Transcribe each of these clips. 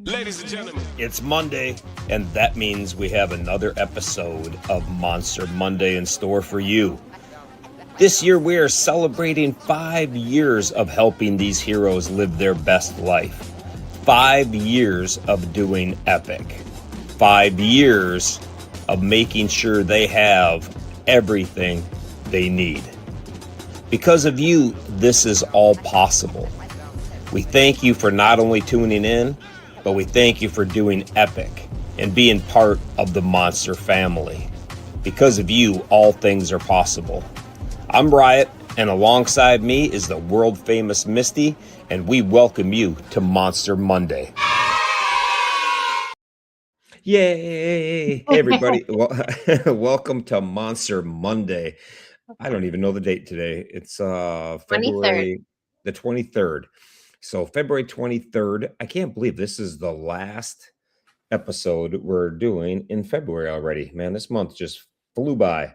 Ladies and gentlemen, It's Monday, and that means we have another episode of Monster Monday in store for you. This year, we are celebrating 5 years of helping these heroes live their best life. 5 years of doing epic. 5 years of making sure they have everything they need. Because of you, this is all possible. We thank you for not only tuning in, but we thank you for doing epic and being part of the Monster family. Because of you, all things are possible. I'm Riot, and alongside me is the world famous Misty, and we welcome you to Monster Monday. Yay! Hey everybody, welcome to Monster Monday. I don't even know the date today. It's 23rd. February the 23rd. So February 23rd, I can't believe this is the last episode we're doing in February already. Man, this month just flew by.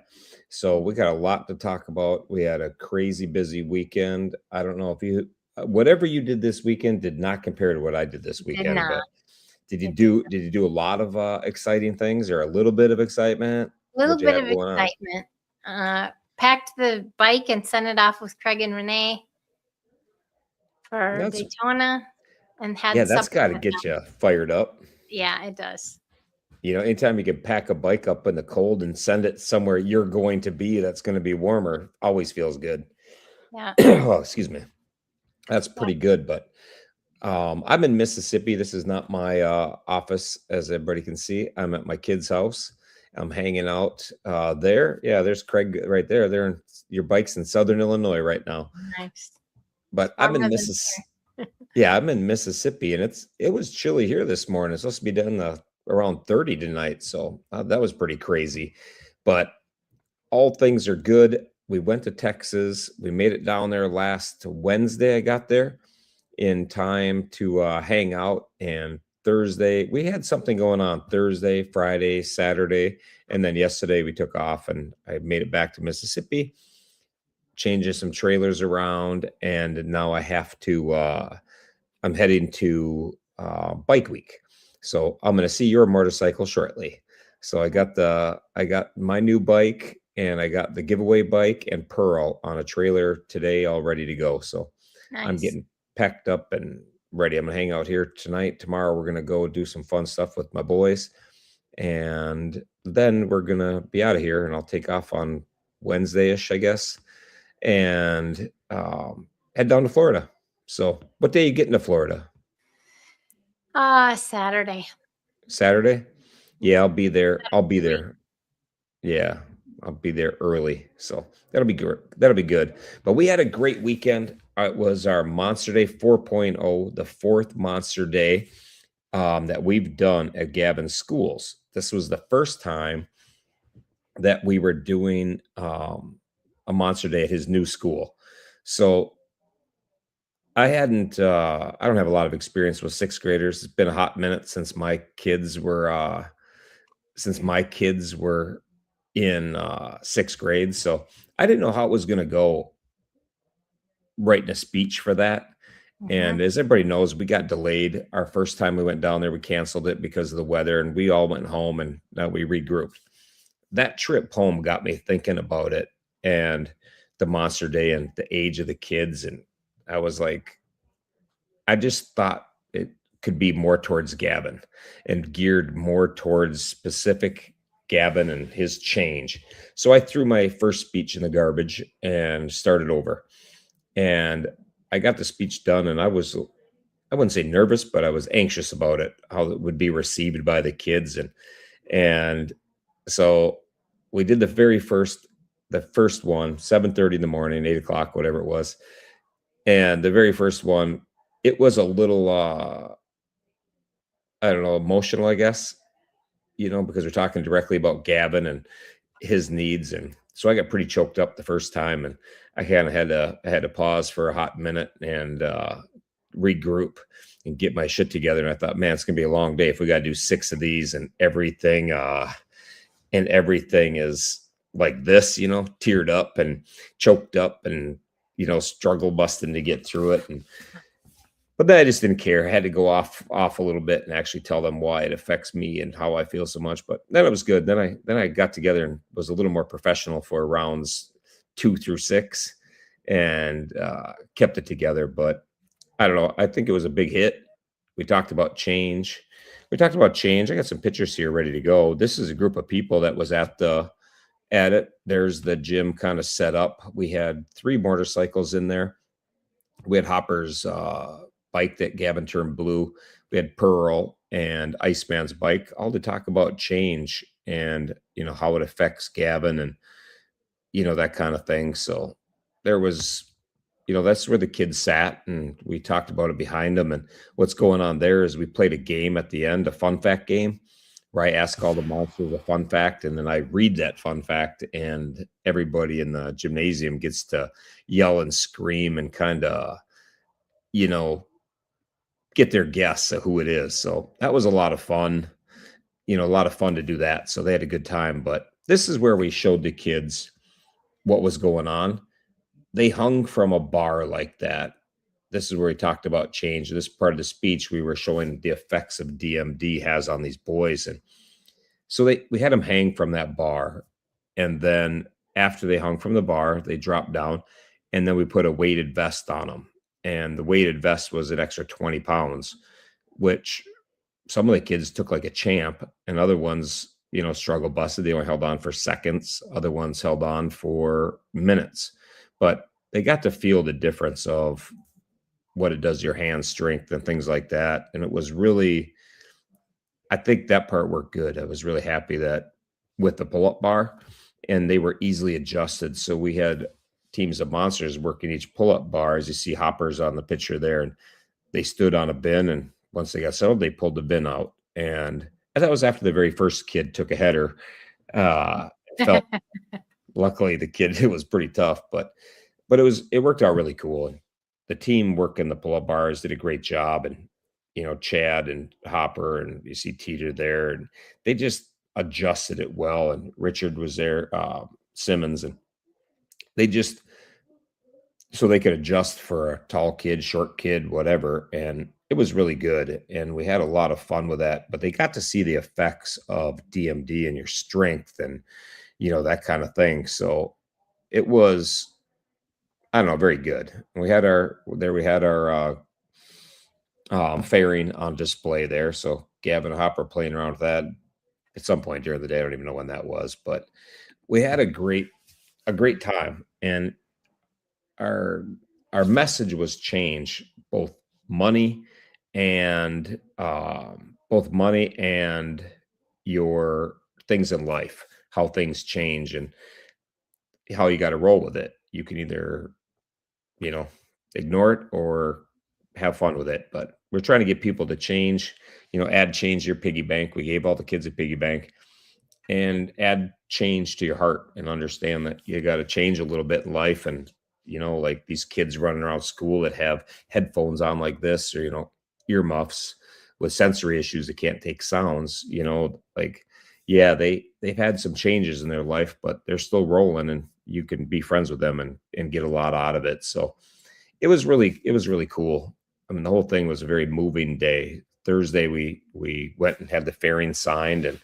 So we got a lot to talk about. We had a crazy busy weekend. I don't know if you, whatever you did this weekend did not compare to what I did this weekend. not. But did you do a lot of exciting things or a little bit of excitement? A little What'd you bit have of going on? excitement. Packed the bike and sent it off with Craig and Renee for That's- Daytona, and had Yeah, that's supper got to with get them. you fired up. Yeah, it does. You know, anytime you can pack a bike up in the cold and send it somewhere you're going to be that's going to be warmer, always feels good. Yeah. Oh, excuse me. That's pretty good. But I'm in Mississippi. This is not my office, as everybody can see. I'm at my kid's house. I'm hanging out there. Yeah, there's Craig right there. They're in your bike's in Southern Illinois right now. Nice. But I'm in Warmer than Mississippi. Yeah, I'm in Mississippi, and it was chilly here this morning. It's supposed to be down around 30 tonight, so that was pretty crazy. But all things are good. We went to Texas. We made it down there last Wednesday. I got there in time to hang out, and Thursday we had something going on Thursday, Friday, Saturday, and then yesterday we took off, and I made it back to Mississippi, changing some trailers around, and now I have to. I'm heading to Bike Week, so I'm going to see your motorcycle shortly. So I got my new bike, and I got the giveaway bike and Pearl on a trailer today, all ready to go. So Nice. I'm getting packed up and ready. I'm gonna hang out here tonight. Tomorrow we're gonna go do some fun stuff with my boys, and then we're gonna be out of here. And I'll take off on Wednesday-ish, I guess, and head down to Florida. So, what day are you getting to Florida? Saturday. Saturday? Yeah, I'll be there. Yeah, I'll be there early. So that'll be good. That'll be good. But we had a great weekend. It was our Monster Day 4.0, the fourth Monster Day that we've done at Gavin's schools. This was the first time that we were doing a Monster Day at his new school. So I don't have a lot of experience with sixth graders. It's been a hot minute since my kids were in sixth grade. So I didn't know how it was going to go writing a speech for that. And as everybody knows, we got delayed. Our first time we went down there, we canceled it because of the weather, and we all went home, and now we regrouped. That trip home got me thinking about it and the Monster Day and the age of the kids. And I was like, I just thought it could be more towards Gavin and geared more towards specific Gavin and his change. So I threw my first speech in the garbage and started over. And I got the speech done, and I wouldn't say nervous, but I was anxious about it, how it would be received by the kids. And so we did the first one, 7:30 in the morning, 8:00, whatever it was. And the very first one, it was a little, I don't know, emotional, I guess, because we're talking directly about Gavin and his needs. And so I got pretty choked up the first time, and I kind of had to pause for a hot minute and regroup and get my shit together. And I thought, man, it's going to be a long day if we got to do 6 of these and everything is like this, teared up and choked up and, struggle busting to get through it. And But then I just didn't care. I had to go off a little bit and actually tell them why it affects me and how I feel so much. But then it was good. Then I got together and was a little more professional for rounds 2 through 6, and kept it together. But I don't know. I think it was a big hit. We talked about change. We talked about change. I got some pictures here ready to go. This is a group of people that was at it. There's the gym kind of set up. We had 3 motorcycles in there. We had Hopper's bike that Gavin turned blue. We had Pearl and Iceman's bike, all to talk about change and how it affects Gavin and that kind of thing. So there was, that's where the kids sat and we talked about it behind them. And what's going on there is we played a game at the end, a fun fact game, where I ask all the monsters a fun fact and then I read that fun fact, and everybody in the gymnasium gets to yell and scream and kind of, you know, get their guess of who it is. So that was a lot of fun, a lot of fun to do that. So they had a good time. But this is where we showed the kids what was going on. They hung from a bar like that. This is where we talked about change. This part of the speech, we were showing the effects of DMD has on these boys. And so we had them hang from that bar. And then after they hung from the bar, they dropped down, and then we put a weighted vest on them. And the weighted vest was an extra 20 pounds, which some of the kids took like a champ, and other ones, struggle busted. They only held on for seconds. Other ones held on for minutes, but they got to feel the difference of what it does to your hand strength and things like that. And it was really, I think that part worked good. I was really happy that with the pull-up bar, and they were easily adjusted. So we had teams of monsters working each pull-up bar, as you see Hoppers on the picture there, and they stood on a bin, and once they got settled, they pulled the bin out. And that was after the very first kid took a header. Felt luckily the kid, it was pretty tough, but it worked out really cool. And the team working the pull-up bars did a great job. And Chad and Hopper, and you see Teeter there, and they just adjusted it well. And Richard was there, Simmons, and they just so they could adjust for a tall kid, short kid, whatever. And it was really good. And we had a lot of fun with that. But they got to see the effects of DMD and your strength and, that kind of thing. So it was, I don't know, very good. And we had our fairing on display there. So Gavin and Hopper playing around with that at some point during the day. I don't even know when that was, but we had a great time. And our message was change, both money and your things in life, how things change and how you got to roll with it. You can either ignore it or have fun with it. But we're trying to get people to change, add change to your piggy bank. We gave all the kids a piggy bank, and add change to your heart, and understand that you got to change a little bit in life. And like these kids running around school that have headphones on like this, or earmuffs with sensory issues that can't take sounds, like, yeah, they've had some changes in their life, but they're still rolling, and you can be friends with them and get a lot out of it. So it was really cool. I mean, the whole thing was a very moving day. Thursday we went and had the fairing signed, and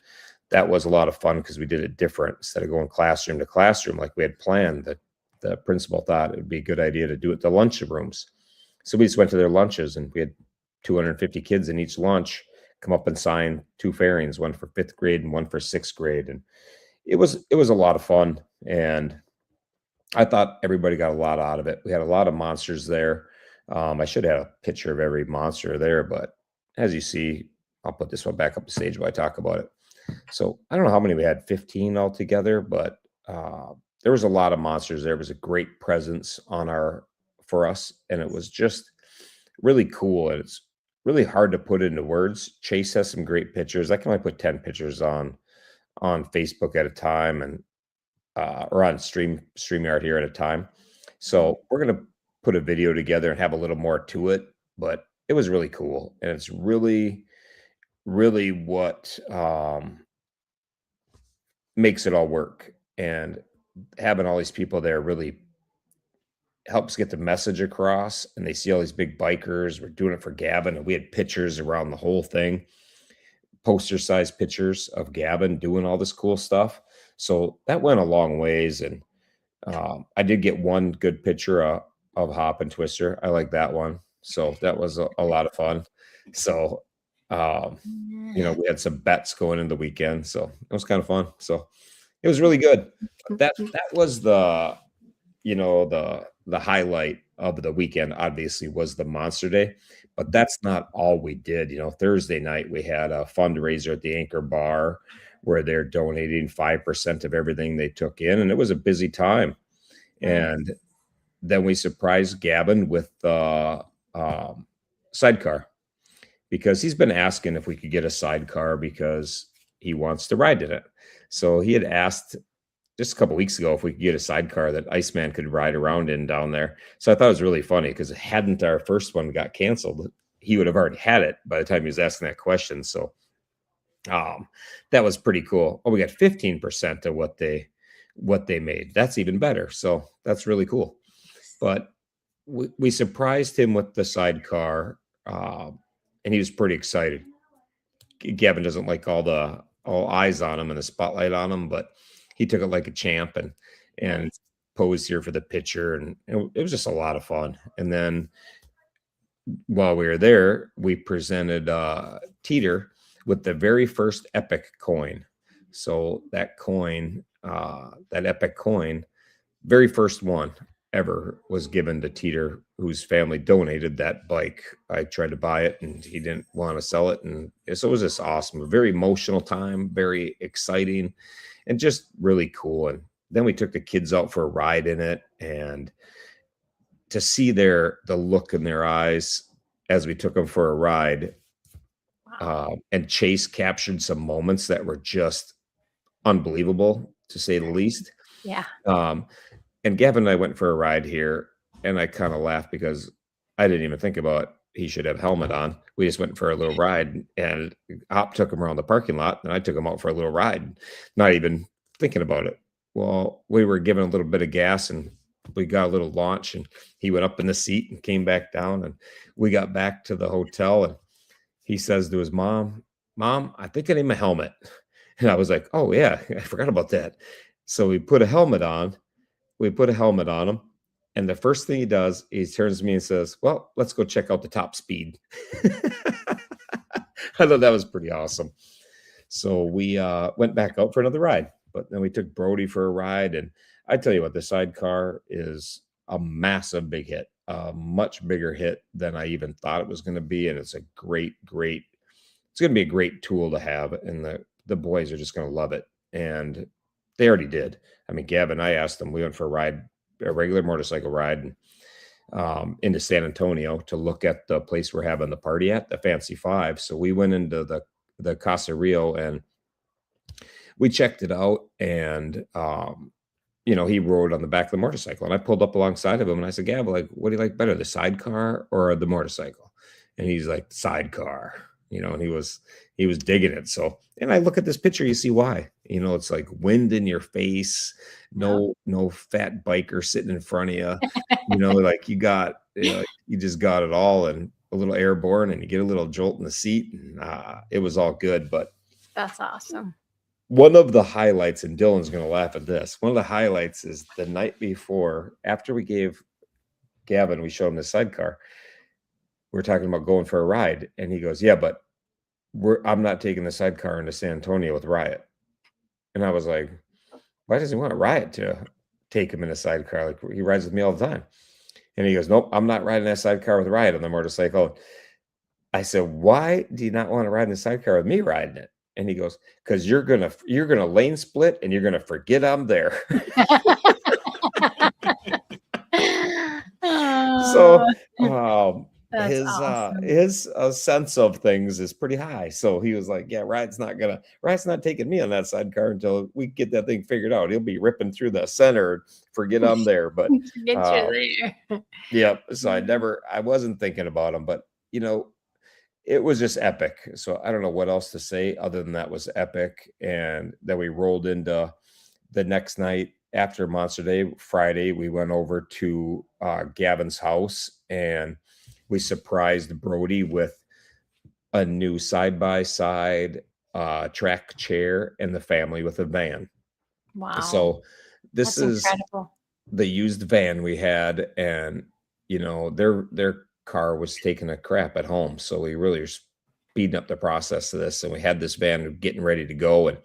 that was a lot of fun because we did it different. Instead of going classroom to classroom like we had planned, that the principal thought it would be a good idea to do it the lunchrooms. So we just went to their lunches, and we had 250 kids in each lunch come up and sign 2 fairings, one for 5th grade and one for 6th grade. And it was a lot of fun. And I thought everybody got a lot out of it. We had a lot of monsters there. I should have a picture of every monster there, but as you see, I'll put this one back up the stage while I talk about it. So I don't know how many we had, 15 altogether, but there was a lot of monsters. There was a great presence for us, and it was just really cool. And it's really hard to put into words. Chase has some great pictures. I can only put 10 pictures on Facebook at a time, and or on StreamYard here at a time. So we're gonna put a video together and have a little more to it, but it was really cool. And it's really, really what makes it all work. And having all these people there really helps get the message across, and they see all these big bikers. We're doing it for Gavin, and we had pictures around the whole thing, poster size pictures of Gavin doing all this cool stuff. So that went a long ways, and I did get one good picture of Hop and Twister. I like that one. So that was a lot of fun. So, um, we had some bets going into the weekend, so it was kind of fun. So it was really good. But that was the highlight of the weekend. Obviously, was the Monster Day, but that's not all we did. Thursday night we had a fundraiser at the Anchor Bar where they're donating 5% of everything they took in, and it was a busy time. And then we surprised Gavin with the sidecar because he's been asking if we could get a sidecar because he wants to ride in it. So he had asked just a couple weeks ago if we could get a sidecar that Iceman could ride around in down there. So I thought it was really funny because hadn't our first one got canceled, he would have already had it by the time he was asking that question. So that was pretty cool. Oh, we got 15% of what they made. That's even better. So that's really cool. But we surprised him with the sidecar, and he was pretty excited. Gavin doesn't like all eyes on him and the spotlight on him, but he took it like a champ and posed here for the picture, and it was just a lot of fun. And then while we were there, we presented Teeter with the very first Epic coin. So that coin, that Epic coin, very first one ever was given to Teeter, whose family donated that bike. I tried to buy it and he didn't want to sell it. And so it was just awesome. A very emotional time, very exciting, and just really cool. And then we took the kids out for a ride in it, and to see the look in their eyes as we took them for a ride. And Chase captured some moments that were just unbelievable, to say the least. Yeah. And Gavin and I went for a ride here, and I kind of laughed because I didn't even think about he should have helmet on. We just went for a little ride, and Hop took him around the parking lot, and I took him out for a little ride, not even thinking about it. Well, we were given a little bit of gas, and we got a little launch, and he went up in the seat and came back down, and we got back to the hotel, and he says to his mom, I think I need my helmet. And I was like, oh yeah, I forgot about that. So we put a helmet on. We put a helmet on him. And the first thing he does, he turns to me and says, well, let's go check out the top speed. I thought that was pretty awesome. So we went back out for another ride, but then we took Brody for a ride. And I tell you what, the sidecar is a massive big hit, a much bigger hit than I even thought it was going to be. And it's a great, it's going to be a great tool to have. And the boys are just going to love it. And they already did. I mean, Gavin, I asked them, we went for a regular motorcycle ride into San Antonio to look at the place we're having the party at, the Fancy Five. So we went into the Casa Rio and we checked it out. And, he rode on the back of the motorcycle, and I pulled up alongside of him and I said, Gavin, like, what do you like better, the sidecar or the motorcycle? And he's like, sidecar, and he was digging it. So, and I look at this picture, you see why, it's like wind in your face, no fat biker sitting in front of you, like you got, you just got it all, and a little airborne, and you get a little jolt in the seat, and it was all good. But that's awesome. One of the highlights, and Dylan's going to laugh at this, one of the highlights is the night before, after we gave Gavin, we showed him the sidecar, we're talking about going for a ride, and he goes, yeah, but I'm not taking the sidecar into San Antonio with Riot. And I was like, why does he want Riot to take him in a sidecar? Like, he rides with me all the time. And he goes, nope, I'm not riding that sidecar with Riot on the motorcycle. I said, why do you not want to ride in the sidecar with me riding it? And he goes, because you're gonna lane split and you're gonna forget I'm there. So his awesome. His sense of things is pretty high. So he was like, yeah, Riot's not taking me on that sidecar until we get that thing figured out. He'll be ripping through the center, forget I'm there. But yeah, so I wasn't thinking about him, but it was just epic. So I don't know what else to say other than that was epic. And then we rolled into the next night after Monster Day Friday, we went over to Gavin's house and we surprised Brody with a new side by side track chair and the family with a van. Wow. So this That's is incredible. the used van we had, and their car was taking a crap at home, so we really are speeding up the process of this, and we had this van getting ready to go, and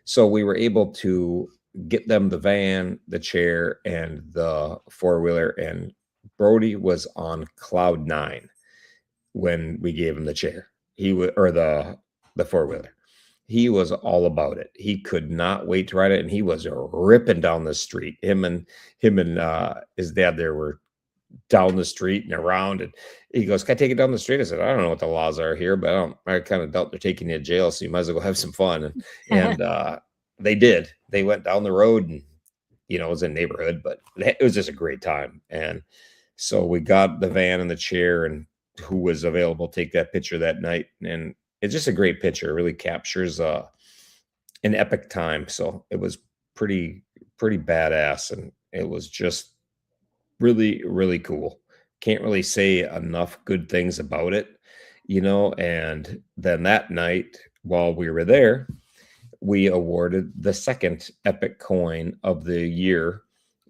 so we were able to get them the van, the chair, and the four-wheeler, and Brody was on cloud nine when we gave him the chair. He would, or the four-wheeler. He was all about it. He could not wait to ride it, and he was ripping down the street. Him and his dad there were down the street and around, and he goes, "Can I take it down the street?" I said, "I don't know what the laws are here, but I kind of doubt they're taking you to jail, so you might as well go have some fun." And they did. They went down the road, and it was a neighborhood, but it was just a great time. And so we got the van and the chair, and who was available to take that picture that night, and it's just a great picture. It really captures an epic time. So it was pretty badass, and it was just really, really cool. Can't really say enough good things about it, and then that night while we were there, we awarded the second epic coin of the year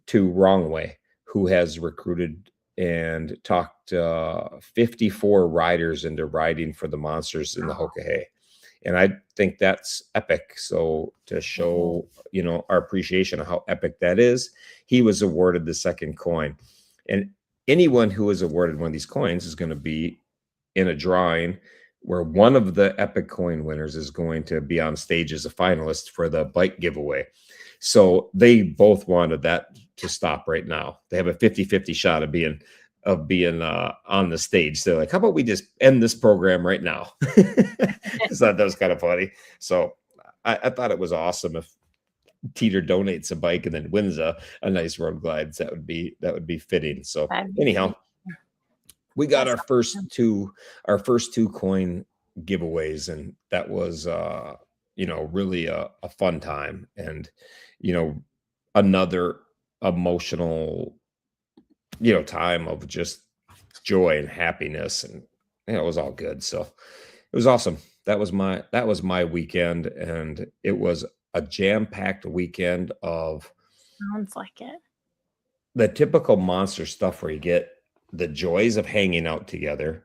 to Wrongway, who has recruited and talked 54 riders into riding for the Monsters in the Hokahay. And I think that's epic. So to show, our appreciation of how epic that is, he was awarded the second coin. And anyone who is awarded one of these coins is going to be in a drawing where one of the epic coin winners is going to be on stage as a finalist for the bike giveaway. So they both wanted that to stop right now. They have a 50-50 shot of being on the stage. So they're like, how about we just end this program right now? So that was kind of funny. So I thought it was awesome if Teeter donates a bike and then wins a nice road glides. That would be fitting. So anyhow, we got our first two coin giveaways, and that was really a fun time, and another emotional time of just joy and happiness, and it was all good. So it was awesome. That was my weekend, and it was a jam-packed weekend of Sounds like it. the typical Monster stuff where you get the joys of hanging out together,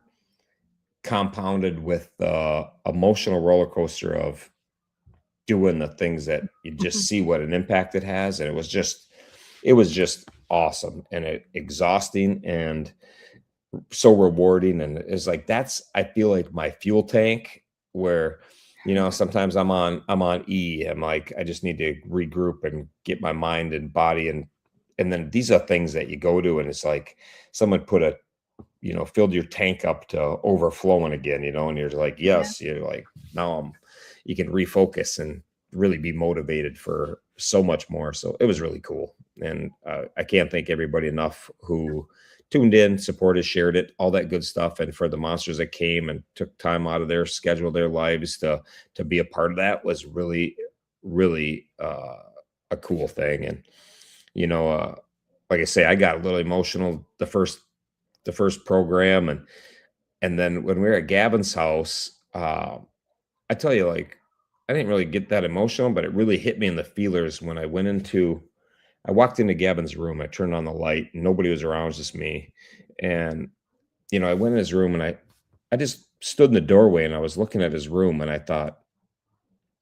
compounded with the emotional roller coaster of doing the things that you just see what an impact it has. And it was just awesome and exhausting and so rewarding. And it's like, I feel like my fuel tank where, sometimes I'm on E. I'm like, I just need to regroup and get my mind and body. And then these are things that you go to, and it's like someone put filled your tank up to overflowing again, and you're like, yes, you're like, now you can refocus and really be motivated for so much more. So it was really cool. And I can't thank everybody enough who tuned in, supported, shared it, all that good stuff. And for the Monsters that came and took time out of their schedule, their lives to be a part of that was really, really a cool thing. And, like I say, I got a little emotional the first program. And then when we were at Gavin's house, I tell you, like, I didn't really get that emotional, but it really hit me in the feelers when I walked into Gavin's room. I turned on the light and nobody was around, it was just me. And, I went in his room and I just stood in the doorway and I was looking at his room and I thought,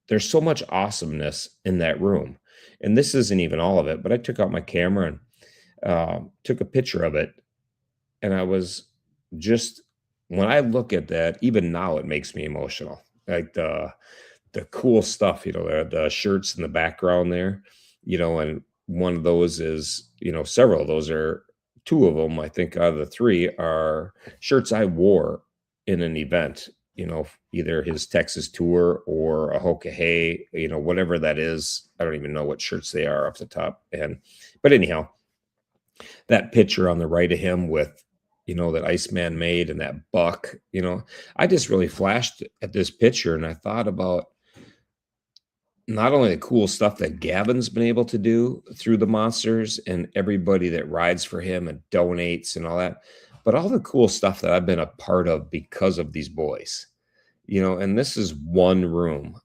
there's so much awesomeness in that room. And this isn't even all of it, but I took out my camera and took a picture of it. And I was just, when I look at that, even now, it makes me emotional. Like the cool stuff, the shirts in the background there, and one of those is, several of those are, two of them, I think out of the three are shirts I wore in an event, either his Texas tour or a Hokahay, whatever that is. I don't even know what shirts they are off the top. But anyhow, that picture on the right of him with, that Iceman made and that buck, I just really flashed at this picture and I thought about not only the cool stuff that Gavin's been able to do through the monsters and everybody that rides for him and donates and all that, but all the cool stuff that I've been a part of because of these boys. And this is one room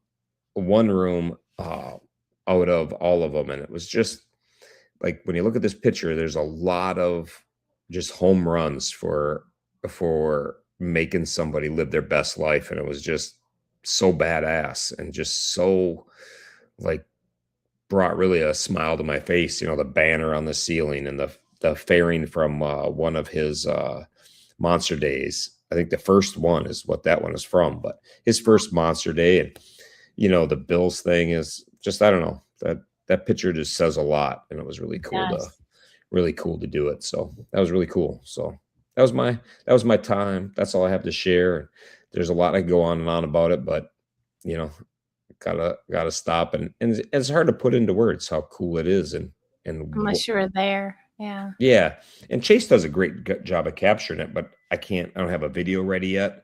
out of all of them, and it was just like when you look at this picture, there's a lot of just home runs for making somebody live their best life, and it was just so badass and just so like brought really a smile to my face. The banner on the ceiling and the fairing from one of his monster days. I think the first one is what that one is from, but his first monster day, and the Bills thing is just, I don't know, that picture just says a lot, and it was Yes. really cool to do it. So that was really cool. So that was my time. That's all I have to share. There's a lot I could go on and on about it, but you know, gotta stop, and it's hard to put into words how cool it is, Unless you were there. Yeah. yeah, and Chase does a great job of capturing it, but I don't have a video ready yet,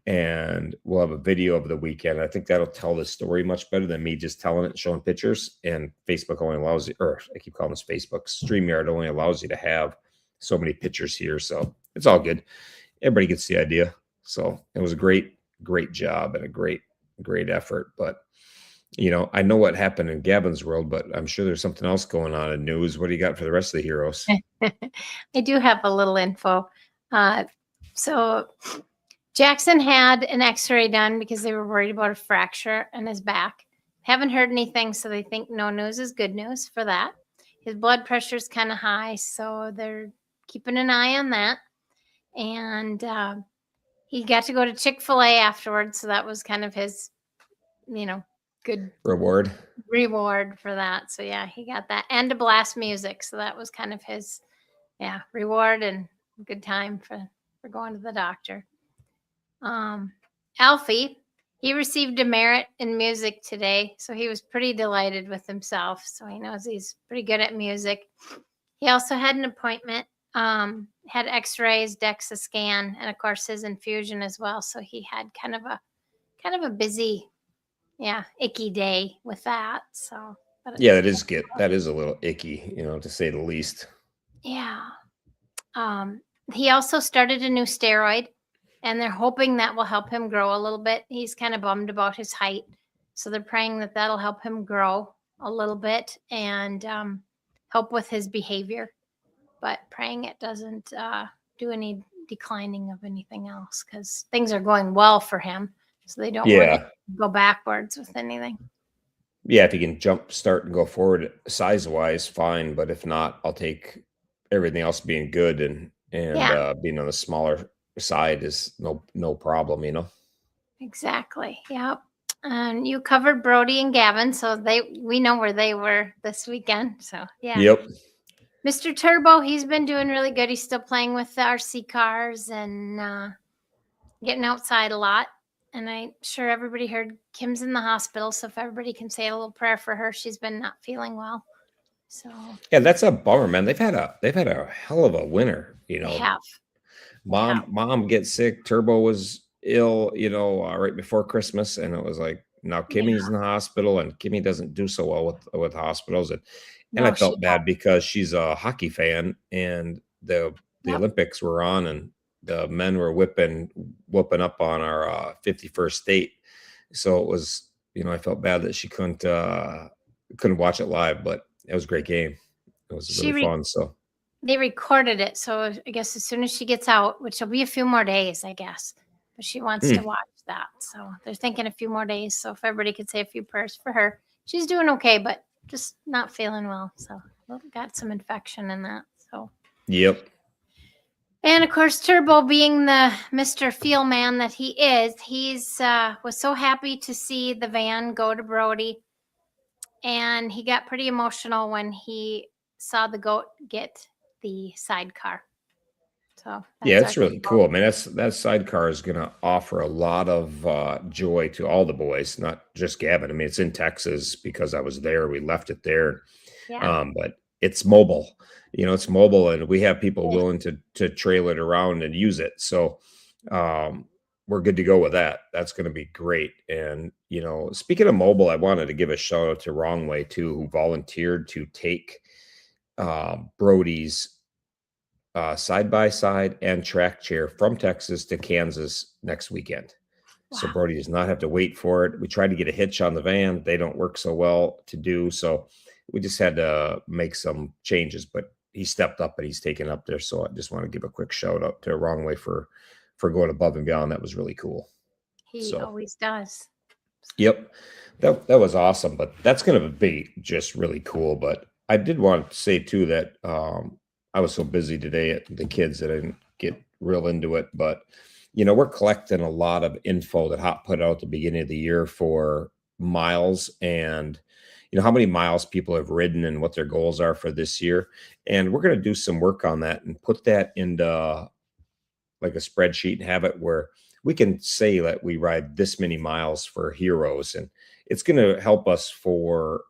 and we'll have a video over the weekend. I think that'll tell the story much better than me just telling it and showing pictures. And Facebook only allows you, or I keep calling this Facebook, StreamYard only allows you to have so many pictures here, so it's all good. Everybody gets the idea. So it was a great job and a great effort. But I know what happened in Gavin's world, but I'm sure there's something else going on in news. What do you got for the rest of the heroes? I do have a little info. So Jackson had an x-ray done because they were worried about a fracture in his back. Haven't heard anything, so they think no news is good news for that. His blood pressure is kind of high, so they're keeping an eye on that. And he got to go to Chick-fil-A afterwards, so that was kind of his, good Reward. reward for that. So yeah, he got that, and to blast music. So that was kind of his, reward and good time for going to the doctor. Alfie, he received a merit in music today, so he was pretty delighted with himself. So he knows he's pretty good at music. He also had an appointment, had x-rays, DEXA scan, and of course his infusion as well. So he had kind of a busy, icky day with that. So Yeah, that is a little icky, to say the least. yeah. He also started a new steroid, and they're hoping that will help him grow a little bit. He's kind of bummed about his height, so they're praying that that'll help him grow a little bit and help with his behavior, but praying it doesn't do any declining of anything else, because things are going well for him, so they don't want to go backwards with anything. Yeah, if he can jump start and go forward size wise, fine, but if not, I'll take everything else being good, and being on the smaller side is no problem. Exactly. Yep. And you covered Brody and Gavin, so we know where they were this weekend. So yeah. Yep. Mr. Turbo, he's been doing really good. He's still playing with the RC cars and getting outside a lot. And I'm sure everybody heard Kim's in the hospital. So if everybody can say a little prayer for her, she's been not feeling well. So yeah, that's a bummer, man. They've had a hell of a winter. they have. Mom gets sick. Turbo was ill, right before Christmas, and it was like now Kimmy's in the hospital, and Kimmy doesn't do so well with hospitals, and I felt bad because she's a hockey fan, and the Olympics were on, and the men were whooping up on our 51st state, so it was I felt bad that she couldn't watch it live, but it was a great game. It was really fun. So they recorded it, so I guess as soon as she gets out, which will be a few more days, I guess, but she wants to watch that. So they're thinking a few more days. So if everybody could say a few prayers for her, she's doing okay, but just not feeling well. So got some infection in that. So yep. And of course, Turbo, being the Mr. Feel Man that he is, he's was so happy to see the van go to Brody, and he got pretty emotional when he saw the goat get the sidecar. So it's really cool. I mean, that sidecar is going to offer a lot of joy to all the boys, not just Gavin. I mean, it's in Texas because I was there. We left it there. But it's mobile. It's mobile, and we have people willing to trail it around and use it. So we're good to go with that. That's going to be great. And, speaking of mobile, I wanted to give a shout out to Wrong Way too, who volunteered to take Brody's side by side and track chair from Texas to Kansas next weekend. So Wow. Brody does not have to wait for it. We tried to get a hitch on the van. They don't work so well to do. So we just had to make some changes, but he stepped up and he's taken up there. So I just want to give a quick shout out to Wrong Way for going above and beyond. That was really cool. He So always does. yep, that was awesome. But that's going to be just really cool. But I did want to say too that I was so busy today at the kids that I didn't get real into it. But we're collecting a lot of info that Hop put out at the beginning of the year for miles and how many miles people have ridden and what their goals are for this year. And we're going to do some work on that and put that into like a spreadsheet and have it where we can say that we ride this many miles for heroes. And it's going to help us for,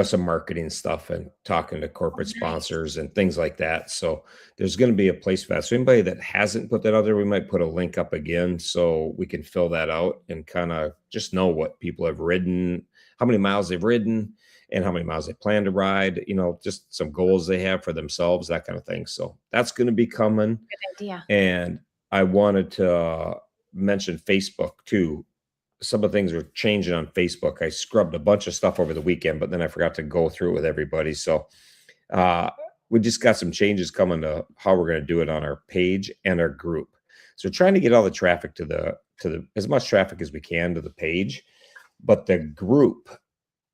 some marketing stuff and talking to corporate Nice. sponsors and things like that. So there's going to be a place for that. So anybody that hasn't put that out there, we might put a link up again so we can fill that out and kind of just know what people have ridden, how many miles they've ridden, and how many miles they plan to ride, just some goals they have for themselves, that kind of thing. So that's going to be coming. Good idea. And I wanted to mention Facebook too. Some of the things are changing on Facebook. I scrubbed a bunch of stuff over the weekend, but then I forgot to go through it with everybody. So we just got some changes coming to how we're going to do it on our page and our group. So we're trying to get all the traffic to the as much traffic as we can to the page, but the group,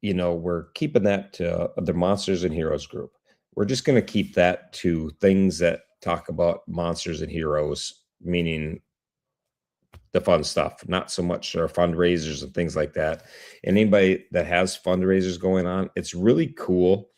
we're keeping that to the Monsters and Heroes group. We're just going to keep that to things that talk about monsters and heroes, meaning the fun stuff, not so much our fundraisers and things like that. And anybody that has fundraisers going on, it's really cool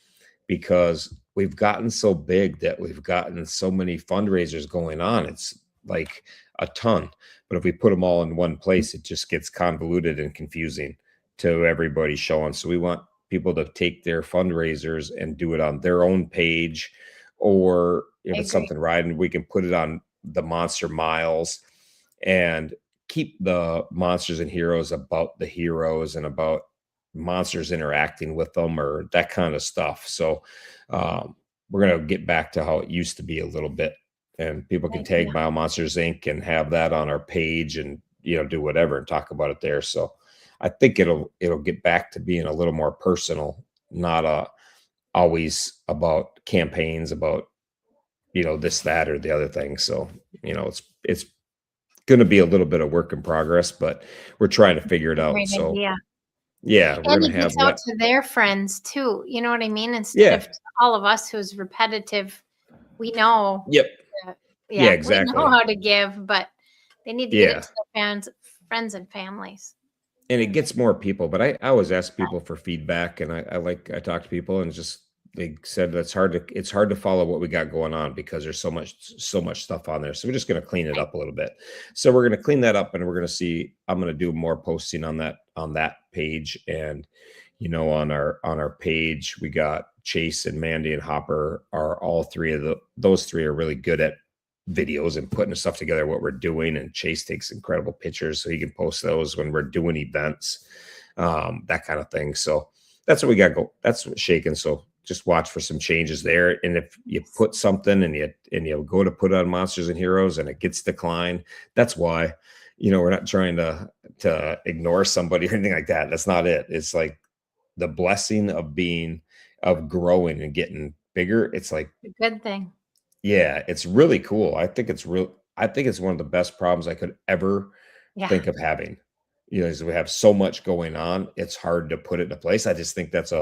because we've gotten so big that we've gotten so many fundraisers going on. It's like a ton. But if we put them all in one place, it just gets convoluted and confusing to everybody showing. So we want people to take their fundraisers and do it on their own page, or if it's something riding, we can put it on the Monster Miles and keep the monsters and heroes about the heroes and about monsters interacting with them or that kind of stuff. So we're going to get back to how it used to be a little bit, and people can tag Bio Monsters Inc. and have that on our page and do whatever and talk about it there. So I think it'll get back to being a little more personal, not always about campaigns about this, that, or the other thing. So it's going to be a little bit of work in progress, but we're trying to figure it out. Great so idea. yeah, we're And going it to have gets out that. to their friends too. You know what I mean? Instead of all of us who's repetitive, we know. Yep. Yeah, exactly. We know how to give, but they need to get it to their friends and families. And it gets more people, but I always ask people for feedback, and I talk to people, and just they said that it's hard to follow what we got going on because there's so much stuff on there. So we're just going to clean it up a little bit. So we're going to clean that up, and we're going to see. I'm going to do more posting on that page, and on our page we got Chase and Mandy and Hopper are all three of those three are really good at videos and putting the stuff together, what we're doing. And Chase takes incredible pictures, so he can post those when we're doing events, that kind of thing. So that's what we got that's what's shaking. So just watch for some changes there. And if you put something and you go to put on Monsters and Heroes and it gets declined, that's why. We're not trying to ignore somebody or anything like that. That's not it. It's like the blessing of growing and getting bigger. It's like a good thing. Yeah, it's really cool. I think it's one of the best problems I could ever think of having. Is we have so much going on, it's hard to put it into place. I just think that's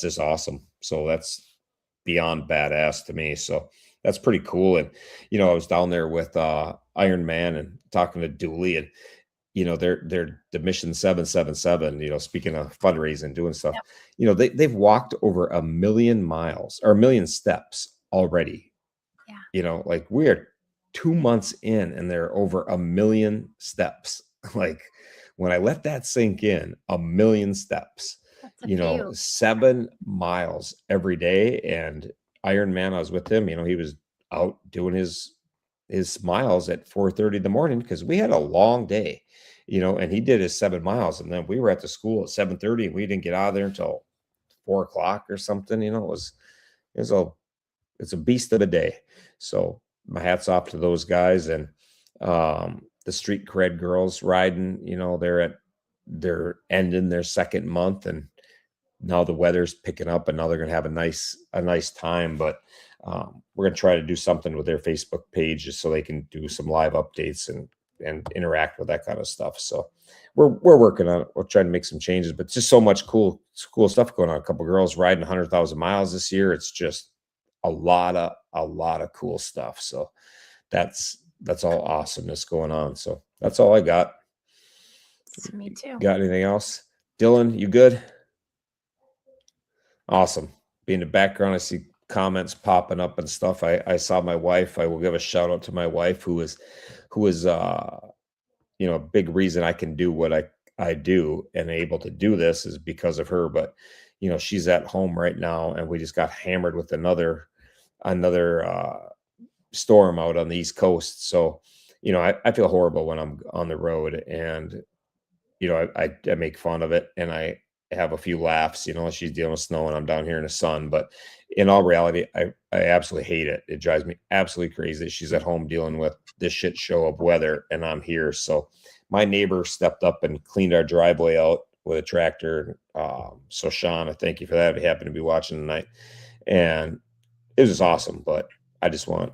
just awesome. So that's beyond badass to me. So that's pretty cool. And I was down there with Iron Man and talking to Dooley, and they're the Mission 777, speaking of fundraising, doing stuff, they've walked over 1 million miles or 1 million steps already. Like we're 2 months in and they're over 1 million steps. Like when I let that sink in, 1 million steps, 7 miles every day. And Iron Man, I was with him, he was out doing his his miles at 4:30 in the morning because we had a long day, and he did his 7 miles, and then we were at the school at 7:30, and we didn't get out of there until 4 o'clock or something. It was a it's a beast of a day. So my hats off to those guys and the street cred girls riding. They're ending their second month, and now the weather's picking up, and now they're gonna have a nice time. But we're gonna try to do something with their Facebook page just so they can do some live updates and interact with that kind of stuff. So we're working on it. We're trying to make some changes, but just so much cool stuff going on. A couple girls riding 100,000 miles this year. It's just a lot of cool stuff. So that's all awesomeness going on. So that's all I got. Me too. Got anything else? Dylan, you good? Awesome. Be in the background, I see comments popping up and stuff. I saw my wife. I will give a shout out to my wife who is a big reason I can do what I do and able to do this is because of her. But she's at home right now, and we just got hammered with another storm out on the East Coast. So I feel horrible when I'm on the road, and I make fun of it, and I have a few laughs. She's dealing with snow and I'm down here in the sun. But in all reality, I absolutely hate it. It drives me absolutely crazy. She's at home dealing with this shit show of weather, and I'm here. So my neighbor stepped up and cleaned our driveway out with a tractor. So Sean, I thank you for that. If you happen to be watching tonight, and it was just awesome. But I just want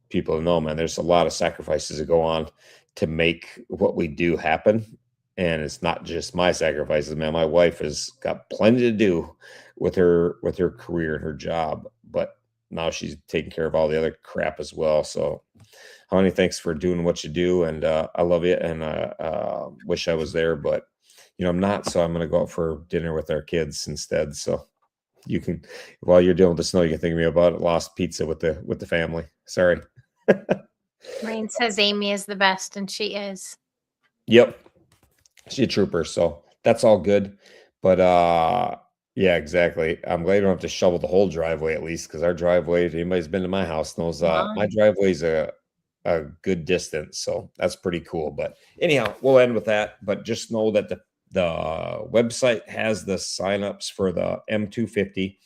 people to know, man, there's a lot of sacrifices that go on to make what we do happen. And it's not just my sacrifices, man. My wife has got plenty to do with her career and her job, but now she's taking care of all the other crap as well. So, honey, thanks for doing what you do, and I love you, and wish I was there, but I'm not. So I'm gonna go out for dinner with our kids instead. So you can, while you're dealing with the snow, you can think of me about lost pizza with the family. Sorry. Rain says Amy is the best, and she is. Yep. She's a trooper, so that's all good. But yeah, exactly. I'm glad you don't have to shovel the whole driveway at least, because our driveway, if anybody's been to my house, knows my driveway's a good distance, so that's pretty cool. But anyhow, we'll end with that. But just know that the website has the signups for the M250,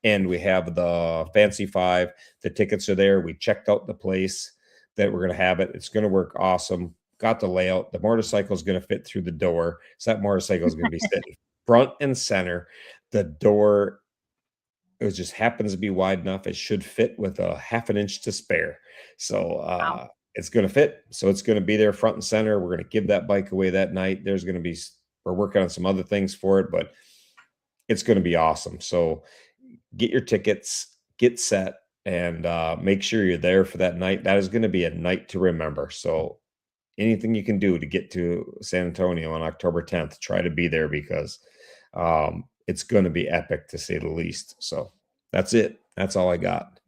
and we have the Fancy 5. The tickets are there. We checked out the place that we're going to have it. It's going to work awesome. Got the layout. The motorcycle is going to fit through the door. So that motorcycle is going to be sitting front and center. The door, it just happens to be wide enough. It should fit with a half an inch to spare. So Wow. it's going to fit. So it's going to be there front and center. We're going to give that bike away that night. We're working on some other things for it, but it's going to be awesome. So get your tickets, get set, and make sure you're there for that night. That is going to be a night to remember. So anything you can do to get to San Antonio on October 10th, try to be there, because it's going to be epic, to say the least. So that's it. That's all I got.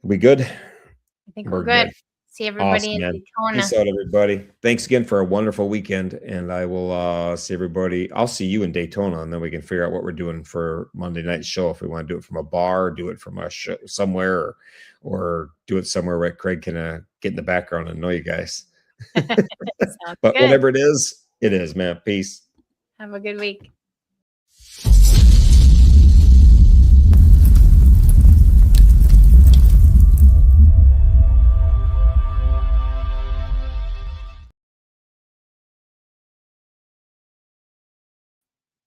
We good? I think we're good. See everybody Awesome, in man. Daytona. Peace out, everybody. Thanks again for a wonderful weekend, and I will see everybody. I'll see you in Daytona, and then we can figure out what we're doing for Monday night show. If we want to do it from a bar, do it from a show somewhere, or do it somewhere where Craig can get in the background and know you guys. But Sounds good. whatever it is, man. Peace. Have a good week.